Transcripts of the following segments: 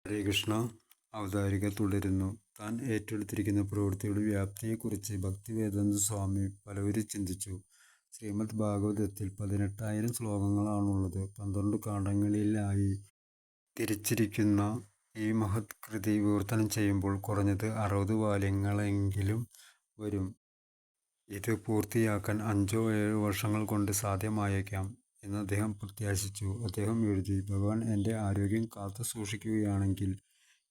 ഹരേ കൃഷ്ണ. അവതാരിക തുടരുന്നു. താൻ ഏറ്റെടുത്തിരിക്കുന്ന പ്രവൃത്തിയുടെ വ്യാപ്തിയെക്കുറിച്ച് ഭക്തിവേദാന്ത സ്വാമി പലവരും ചിന്തിച്ചു. ശ്രീമദ് ഭാഗവതത്തിൽ 18,000 ശ്ലോകങ്ങളാണുള്ളത്. 12 കാണ്ഡങ്ങളിലായി തിരിച്ചിരിക്കുന്ന ഈ മഹത് കൃതി വിവർത്തനം ചെയ്യുമ്പോൾ കുറഞ്ഞത് 60 വാല്യങ്ങളെങ്കിലും വരും. ഇത് പൂർത്തിയാക്കാൻ 5-7 വർഷങ്ങൾ കൊണ്ട് സാധ്യമായേക്കാം എന്ന് അദ്ദേഹം പ്രത്യാശിച്ചു. അദ്ദേഹം എഴുതി: ഭഗവാൻ എൻ്റെ ആരോഗ്യം കാത്തു സൂക്ഷിക്കുകയാണെങ്കിൽ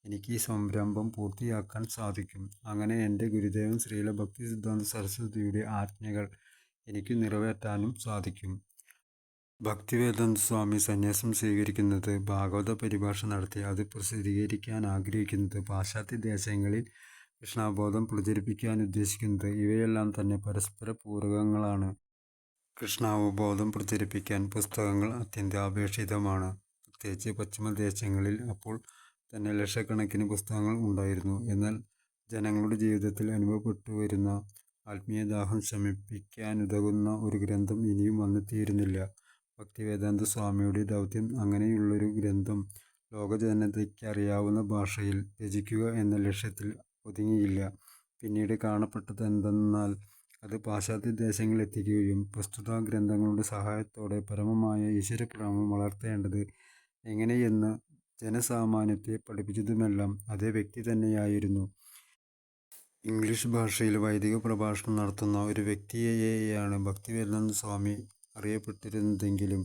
എനിക്ക് ഈ സംരംഭം പൂർത്തിയാക്കാൻ സാധിക്കും. അങ്ങനെ എൻ്റെ ഗുരുദേവൻ ശ്രീല ഭക്തിസിദ്ധാന്ത സരസ്വതിയുടെ ആജ്ഞകൾ എനിക്ക് നിറവേറ്റാനും സാധിക്കും. ഭക്തിവേദാന്ത സ്വാമി സന്യാസം സ്വീകരിക്കുന്നത്, ഭാഗവത പരിഭാഷ നടത്തി അത് പ്രസിദ്ധീകരിക്കാൻ ആഗ്രഹിക്കുന്നത്, പാശ്ചാത്യ ദേശങ്ങളിൽ കൃഷ്ണബോധം പ്രചരിപ്പിക്കാനുദ്ദേശിക്കുന്നത്, ഇവയെല്ലാം തന്നെ പരസ്പര പൂരകങ്ങളാണ്. കൃഷ്ണാവബോധം പ്രചരിപ്പിക്കാൻ പുസ്തകങ്ങൾ അത്യന്താപേക്ഷിതമാണ്. പ്രത്യേകിച്ച് പശ്ചിമദേശങ്ങളിൽ അപ്പോൾ തന്നെ ലക്ഷക്കണക്കിന് പുസ്തകങ്ങൾ ഉണ്ടായിരുന്നു. എന്നാൽ ജനങ്ങളുടെ ജീവിതത്തിൽ അനുഭവപ്പെട്ടുവരുന്ന ആത്മീയദാഹം ശമിപ്പിക്കാനുതകുന്ന ഒരു ഗ്രന്ഥം ഇനിയും വന്നെത്തിയിരുന്നില്ല. ഭക്തിവേദാന്ത സ്വാമിയുടെ ദൗത്യം അങ്ങനെയുള്ളൊരു ഗ്രന്ഥം ലോകജനതയ്ക്കറിയാവുന്ന ഭാഷയിൽ രചിക്കുക എന്ന ലക്ഷ്യത്തിൽ ഒതുങ്ങിയില്ല. പിന്നീട് കാണപ്പെട്ടതെന്തെന്നാൽ അത് പാശ്ചാത്യ ദേശങ്ങളിൽ എത്തിക്കുകയും പ്രസ്തുത ഗ്രന്ഥങ്ങളുടെ സഹായത്തോടെ പരമമായ ഈശ്വരപ്രേമം വളർത്തേണ്ടത് എങ്ങനെയെന്ന് ജനസാമാന്യത്തെ പഠിപ്പിച്ചതുമെല്ലാം അതേ വ്യക്തി തന്നെയായിരുന്നു. ഇംഗ്ലീഷ് ഭാഷയിൽ വൈദിക പ്രഭാഷണം നടത്തുന്ന ഒരു വ്യക്തിയെയാണ് ഭക്തിവേദാന്ത സ്വാമി അറിയപ്പെട്ടിരുന്നതെങ്കിലും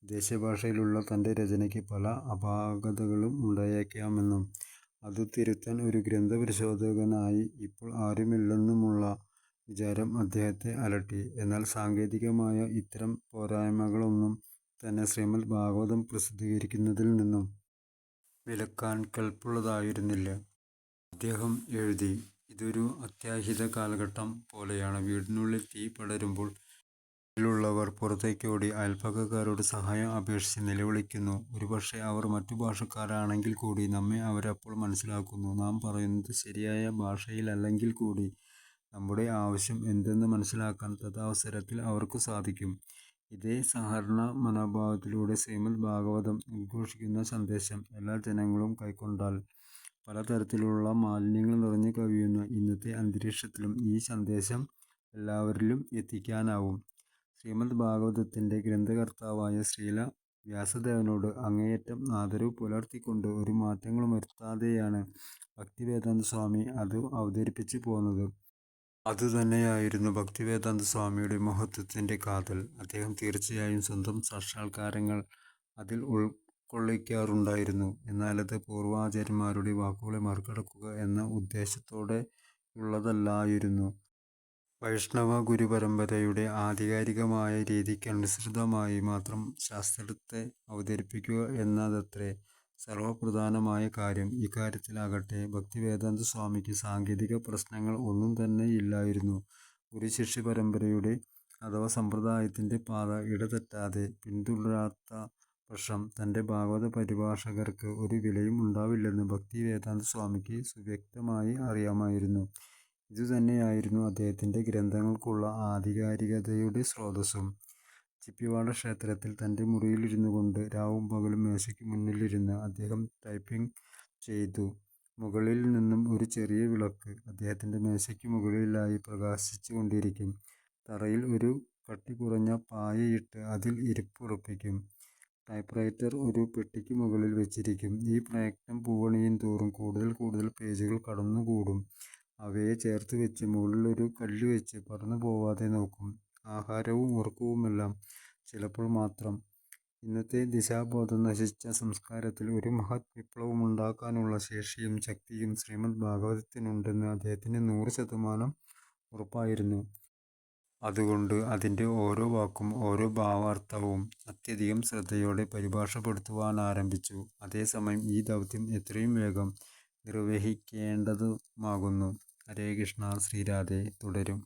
ദേശീയഭാഷയിലുള്ള തൻ്റെ രചനയ്ക്ക് പല അപാകതകളും ഉണ്ടായേക്കാമെന്നും അത് തിരുത്താൻ ഒരു ഗ്രന്ഥപരിശോധകനായി ഇപ്പോൾ ആരുമില്ലെന്നുമുള്ള വിചാരം അദ്ദേഹത്തെ അലട്ടി. എന്നാൽ സാങ്കേതികമായ ഇത്തരം പോരായ്മകളൊന്നും തന്നെ ശ്രീമദ് ഭാഗവതം പ്രസിദ്ധീകരിക്കുന്നതിൽ നിന്നും വിലക്കാൻ കെൽപ്പുള്ളതായിരുന്നില്ല. അദ്ദേഹം എഴുതി: ഇതൊരു അത്യാഹിത കാലഘട്ടം പോലെയാണ്. വീടിനുള്ളിൽ തീ പടരുമ്പോൾ വീട്ടിലുള്ളവർ പുറത്തേക്കോടി അയൽപക്കക്കാരോട് സഹായം അപേക്ഷിച്ച് നിലവിളിക്കുന്നു. ഒരുപക്ഷേ അവർ മറ്റു ഭാഷക്കാരാണെങ്കിൽ കൂടി നമ്മെ അവരപ്പോൾ മനസ്സിലാക്കുന്നു. നാം പറയുന്നത് ശരിയായ ഭാഷയിലല്ലെങ്കിൽ കൂടി നമ്മുടെ ആവശ്യം എന്തെന്ന് മനസ്സിലാക്കാൻ തദവസരത്തിൽ അവർക്കു സാധിക്കും. ഇതേ സഹകരണ മനോഭാവത്തിലൂടെ ശ്രീമദ് ഭാഗവതം ഉദ്ഘോഷിക്കുന്ന സന്ദേശം എല്ലാ ജനങ്ങളും കൈക്കൊണ്ടാൽ പലതരത്തിലുള്ള മാലിന്യങ്ങൾ നിറഞ്ഞു കവിയുന്ന ഇന്നത്തെ അന്തരീക്ഷത്തിലും ഈ സന്ദേശം എല്ലാവരിലും എത്തിക്കാനാവും. ശ്രീമദ് ഭാഗവതത്തിൻ്റെ ഗ്രന്ഥകർത്താവായ ശ്രീല വ്യാസദേവനോട് അങ്ങേയറ്റം ആദരവ് പുലർത്തിക്കൊണ്ട് ഒരു മാറ്റങ്ങളും വരുത്താതെയാണ് ഭക്തിവേദാന്ത സ്വാമി അത് അവതരിപ്പിച്ചു പോന്നത്. അതുതന്നെയായിരുന്നു ഭക്തിവേദാന്ത സ്വാമിയുടെ മഹത്വത്തിൻ്റെ കാതൽ. അദ്ദേഹം തീർച്ചയായും സ്വന്തം സാക്ഷാത്കാരങ്ങൾ അതിൽ ഉൾക്കൊള്ളിക്കാറുണ്ടായിരുന്നു. എന്നാലത് പൂർവാചാര്യന്മാരുടെ വാക്കുകളെ മറികടക്കുക എന്ന ഉദ്ദേശത്തോടെയുള്ളതല്ലായിരുന്നു. വൈഷ്ണവ ഗുരുപരമ്പരയുടെ ആധികാരികമായ രീതിക്കനുസൃതമായി മാത്രം ശാസ്ത്രത്തെ അവതരിപ്പിക്കുക എന്നതത്രേ സർവപ്രധാനമായ കാര്യം. ഇക്കാര്യത്തിലാകട്ടെ ഭക്തിവേദാന്ത സ്വാമിക്ക് സാങ്കേതിക പ്രശ്നങ്ങൾ ഒന്നും തന്നെയില്ലായിരുന്നു. ഗുരുശിഷ്യ പരമ്പരയുടെ അഥവാ സമ്പ്രദായത്തിൻ്റെ പാത ഇടതെറ്റാതെ പിന്തുടരാത്ത പക്ഷം തൻ്റെ ഭാഗവത പരിഭാഷകർക്ക് ഒരു വിലയും ഉണ്ടാവില്ലെന്ന് ഭക്തിവേദാന്ത സ്വാമിക്ക് സുവ്യക്തമായി അറിയാമായിരുന്നു. ഇതുതന്നെയായിരുന്നു അദ്ദേഹത്തിൻ്റെ ഗ്രന്ഥങ്ങൾക്കുള്ള ആധികാരികതയുടെ സ്രോതസ്സും. ചിപ്പിവാഡ ക്ഷേത്രത്തിൽ തൻ്റെ മുറിയിലിരുന്നുകൊണ്ട് രാവും പകലും മേശയ്ക്ക് മുന്നിലിരുന്ന് അദ്ദേഹം ടൈപ്പിംഗ് ചെയ്തു. മുകളിൽ നിന്നും ഒരു ചെറിയ വിളക്ക് അദ്ദേഹത്തിൻ്റെ മേശയ്ക്ക് മുകളിലായി പ്രകാശിച്ചു കൊണ്ടിരിക്കും. തറയിൽ ഒരു കട്ടികുറഞ്ഞ പായയിട്ട് അതിൽ ഇരിപ്പുറപ്പിക്കും. ടൈപ്പ്റൈറ്റർ ഒരു പെട്ടിക്ക് മുകളിൽ വെച്ചിരിക്കും. ഈ പ്രയത്നം പൂവണിയും തോറും കൂടുതൽ കൂടുതൽ പേജുകൾ കടന്നുകൂടും. അവയെ ചേർത്ത് വെച്ച് മുകളിലൊരു കല്ല് വെച്ച് പറന്നു പോവാതെ നോക്കും. ആഹാരവും ഉറക്കവുമെല്ലാം ചിലപ്പോൾ മാത്രം. ഇന്നത്തെ ദിശാബോധം നശിച്ച സംസ്കാരത്തിൽ ഒരു മഹത് വിപ്ലവമുണ്ടാക്കാനുള്ള ശേഷിയും ശക്തിയും ശ്രീമദ് ഭാഗവതത്തിനുണ്ടെന്ന് അദ്ദേഹത്തിന് 100% ഉറപ്പായിരുന്നു. അതുകൊണ്ട് അതിൻ്റെ ഓരോ വാക്കും ഓരോ ഭാവാർത്ഥവും അത്യധികം ശ്രദ്ധയോടെ പരിഭാഷപ്പെടുത്തുവാനാരംഭിച്ചു. അതേസമയം ഈ ദൗത്യം എത്രയും വേഗം നിർവഹിക്കേണ്ടതുമാകുന്നു. ഹരേ കൃഷ്ണ. ശ്രീരാധേ. തുടരും.